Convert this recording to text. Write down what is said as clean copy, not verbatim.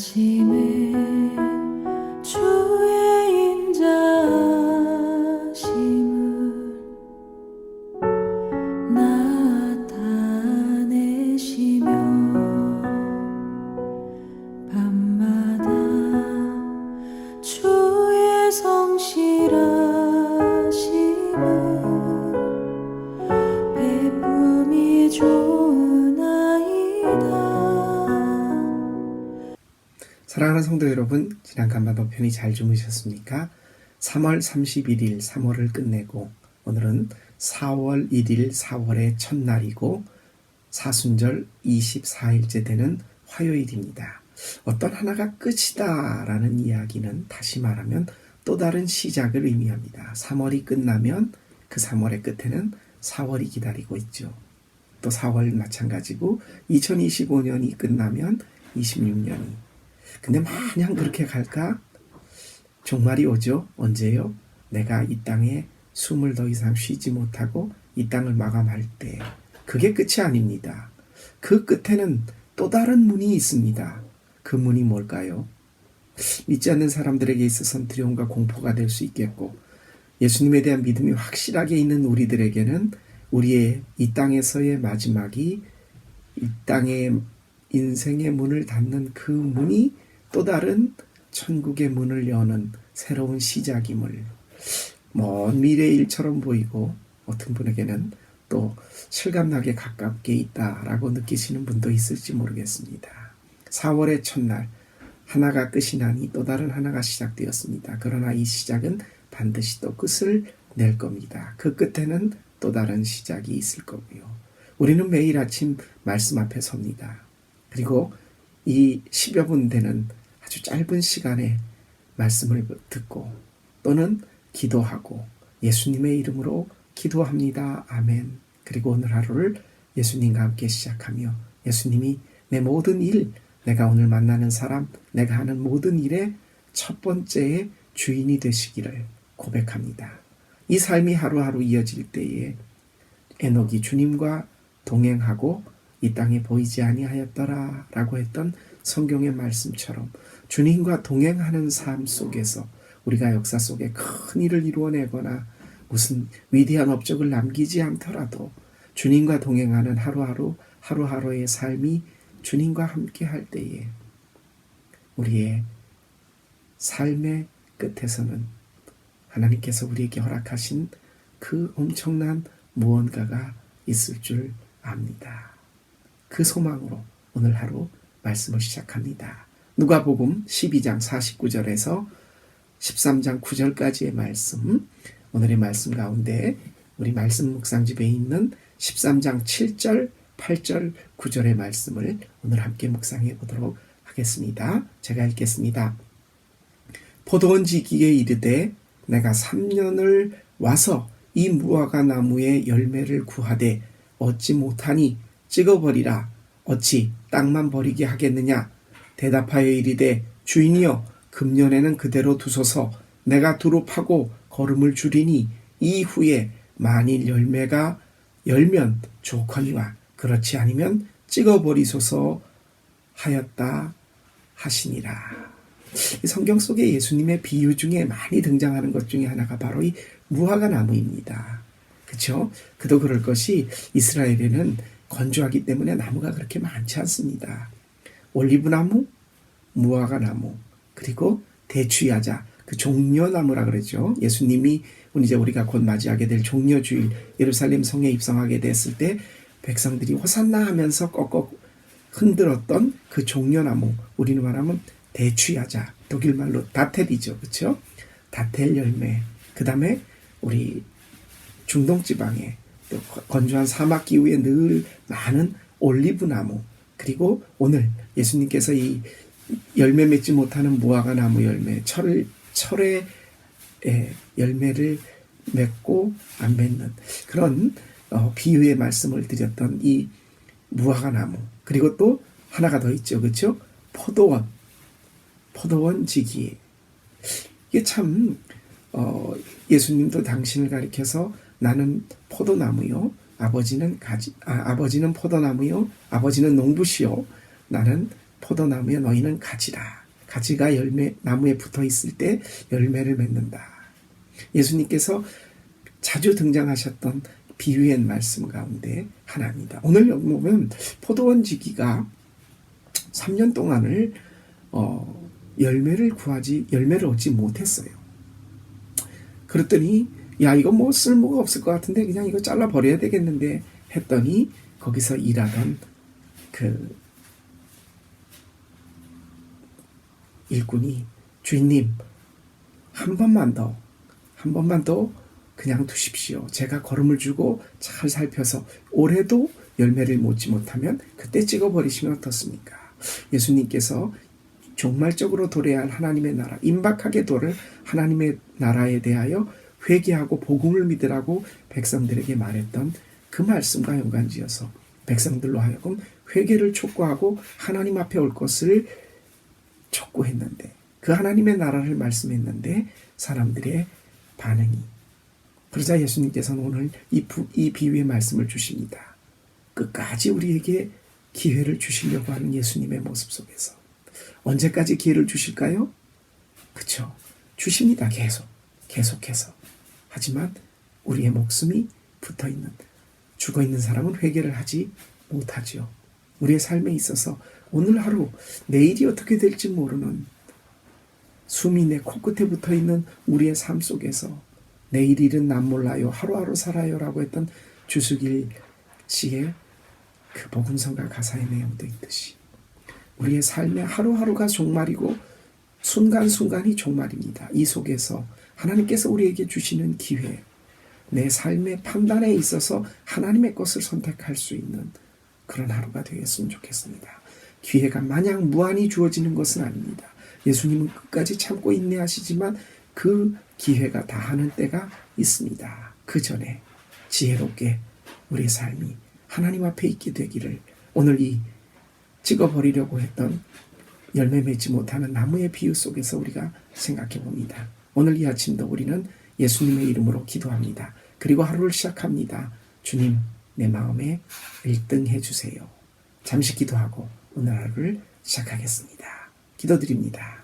아침에 주의 인자하심을 나타내시며 밤마다 주의 성실하심을 베품이 좋으나이다. 사랑하는 성도 여러분, 지난 간밤 편히 잘 주무셨습니까? 3월 31일 3월을 끝내고 오늘은 4월 1일 4월의 첫날이고 사순절 24일째 되는 화요일입니다. 어떤 하나가 끝이다 라는 이야기는 다시 말하면 또 다른 시작을 의미합니다. 3월이 끝나면 그 3월의 끝에는 4월이 기다리고 있죠. 또 4월 마찬가지고 2025년이 끝나면 26년이. 근데 마냥 그렇게 갈까? 종말이 오죠. 언제요? 내가 이 땅에 숨을 더 이상 쉬지 못하고 이 땅을 마감할 때. 그게 끝이 아닙니다. 그 끝에는 또 다른 문이 있습니다. 그 문이 뭘까요? 믿지 않는 사람들에게 있어서는 두려움과 공포가 될 수 있겠고, 예수님에 대한 믿음이 확실하게 있는 우리들에게는 우리의 이 땅에서의 마지막이 이 땅의 인생의 문을 닫는 그 문이 또 다른 천국의 문을 여는 새로운 시작임을 먼 미래의 일처럼 보이고 어떤 분에게는 또 실감나게 가깝게 있다라고 느끼시는 분도 있을지 모르겠습니다. 4월의 첫날 하나가 끝이 나니 또 다른 하나가 시작되었습니다. 그러나 이 시작은 반드시 또 끝을 낼 겁니다. 그 끝에는 또 다른 시작이 있을 거고요. 우리는 매일 아침 말씀 앞에 섭니다. 그리고 이 10여 분 되는 아주 짧은 시간에 말씀을 듣고 또는 기도하고 예수님의 이름으로 기도합니다. 아멘. 그리고 오늘 하루를 예수님과 함께 시작하며 예수님이 내 모든 일, 내가 오늘 만나는 사람, 내가 하는 모든 일의 첫 번째의 주인이 되시기를 고백합니다. 이 삶이 하루하루 이어질 때에 에녹이 주님과 동행하고 이 땅에 보이지 아니하였더라 라고 했던 성경의 말씀처럼 주님과 동행하는 삶 속에서 우리가 역사 속에 큰 일을 이루어내거나 무슨 위대한 업적을 남기지 않더라도 주님과 동행하는 하루하루의 삶이 주님과 함께 할 때에 우리의 삶의 끝에서는 하나님께서 우리에게 허락하신 그 엄청난 무언가가 있을 줄 압니다. 그 소망으로 오늘 하루 말씀을 시작합니다. 누가복음 12장 49절에서 13장 9절까지의 말씀, 오늘의 말씀 가운데 우리 말씀 묵상집에 있는 13장 7절, 8절, 9절의 말씀을 오늘 함께 묵상해 보도록 하겠습니다. 제가 읽겠습니다. 포도원 지기에 이르되 내가 3년을 와서 이 무화과 나무의 열매를 구하되 얻지 못하니 찍어버리라. 어찌 땅만 버리게 하겠느냐? 대답하여 이르되 주인이여 금년에는 그대로 두소서. 내가 두루 파고 거름을 줄이니 이후에 만일 열매가 열면 좋거니와 그렇지 않으면 찍어버리소서 하였다 하시니라. 이 성경 속에 예수님의 비유 중에 많이 등장하는 것 중에 하나가 바로 이 무화과 나무입니다. 그렇죠? 그도 그럴 것이 이스라엘에는 건조하기 때문에 나무가 그렇게 많지 않습니다. 올리브나무, 무화과 나무, 그리고 대추야자, 그 종려나무라 그러죠. 예수님이 이제 우리가 곧 맞이하게 될 종려주일 예루살렘 성에 입성하게 됐을 때 백성들이 호산나 하면서 꺾 흔들었던 그 종려나무, 우리는 말하면 대추야자, 독일말로 다텔이죠. 그렇죠? 다텔 열매, 그 다음에 우리 중동 지방에 또 건조한 사막 기후에 늘 많은 올리브나무, 그리고 오늘 예수님께서 이 열매 맺지 못하는 무화과 나무 열매, 철의 열매를 맺고 안 맺는 그런 비유의 말씀을 드렸던 이 무화과 나무, 그리고 또 하나가 더 있죠. 그렇죠? 포도원 지기. 이게 참 예수님도 당신을 가리켜서 나는 포도나무요, 아버지는 포도나무요, 아버지는 농부시요, 나는 포도나무에 너희는 가지라. 가지가 나무에 붙어 있을 때 열매를 맺는다. 예수님께서 자주 등장하셨던 비유의 말씀 가운데 하나입니다. 오늘 여기 보면 포도원 지기가 3년 동안을 열매를 얻지 못했어요. 그랬더니 야, 이거 뭐 쓸모가 없을 것 같은데 그냥 이거 잘라 버려야 되겠는데 했더니 거기서 일하던 그 일꾼이 주인님 한 번만 더 그냥 두십시오. 제가 걸음을 주고 잘 살펴서 올해도 열매를 맺지 못하면 그때 찍어버리시면 어떻습니까? 예수님께서 종말적으로 도래해야 할 하나님의 나라, 임박하게 도를 하나님의 나라에 대하여 회개하고 복음을 믿으라고 백성들에게 말했던 그 말씀과 연관지어서 백성들로 하여금 회개를 촉구하고 하나님 앞에 올 것을 촉구했는데, 그 하나님의 나라를 말씀했는데 사람들의 반응이, 그러자 예수님께서는 오늘 이 비유의 말씀을 주십니다. 끝까지 우리에게 기회를 주시려고 하는 예수님의 모습 속에서 언제까지 기회를 주실까요? 그쵸? 주십니다. 계속해서. 하지만 우리의 목숨이 붙어있는, 죽어있는 사람은 회개를 하지 못하죠. 우리의 삶에 있어서 오늘 하루, 내일이 어떻게 될지 모르는, 숨이 내 코끝에 붙어있는 우리의 삶 속에서 내일 일은 난 몰라요, 하루하루 살아요 라고 했던 주수길 씨의 그 복음성가 가사의 내용도 있듯이 우리의 삶의 하루하루가 종말이고 순간순간이 종말입니다. 이 속에서 하나님께서 우리에게 주시는 기회, 내 삶의 판단에 있어서 하나님의 것을 선택할 수 있는 그런 하루가 되었으면 좋겠습니다. 기회가 마냥 무한히 주어지는 것은 아닙니다. 예수님은 끝까지 참고 인내하시지만 그 기회가 다하는 때가 있습니다. 그 전에 지혜롭게 우리의 삶이 하나님 앞에 있게 되기를, 오늘 이 찍어버리려고 했던 열매 맺지 못하는 나무의 비유 속에서 우리가 생각해 봅니다. 오늘 이 아침도 우리는 예수님의 이름으로 기도합니다. 그리고 하루를 시작합니다. 주님, 내 마음에 1등 해주세요. 잠시 기도하고 오늘 하루를 시작하겠습니다. 기도드립니다.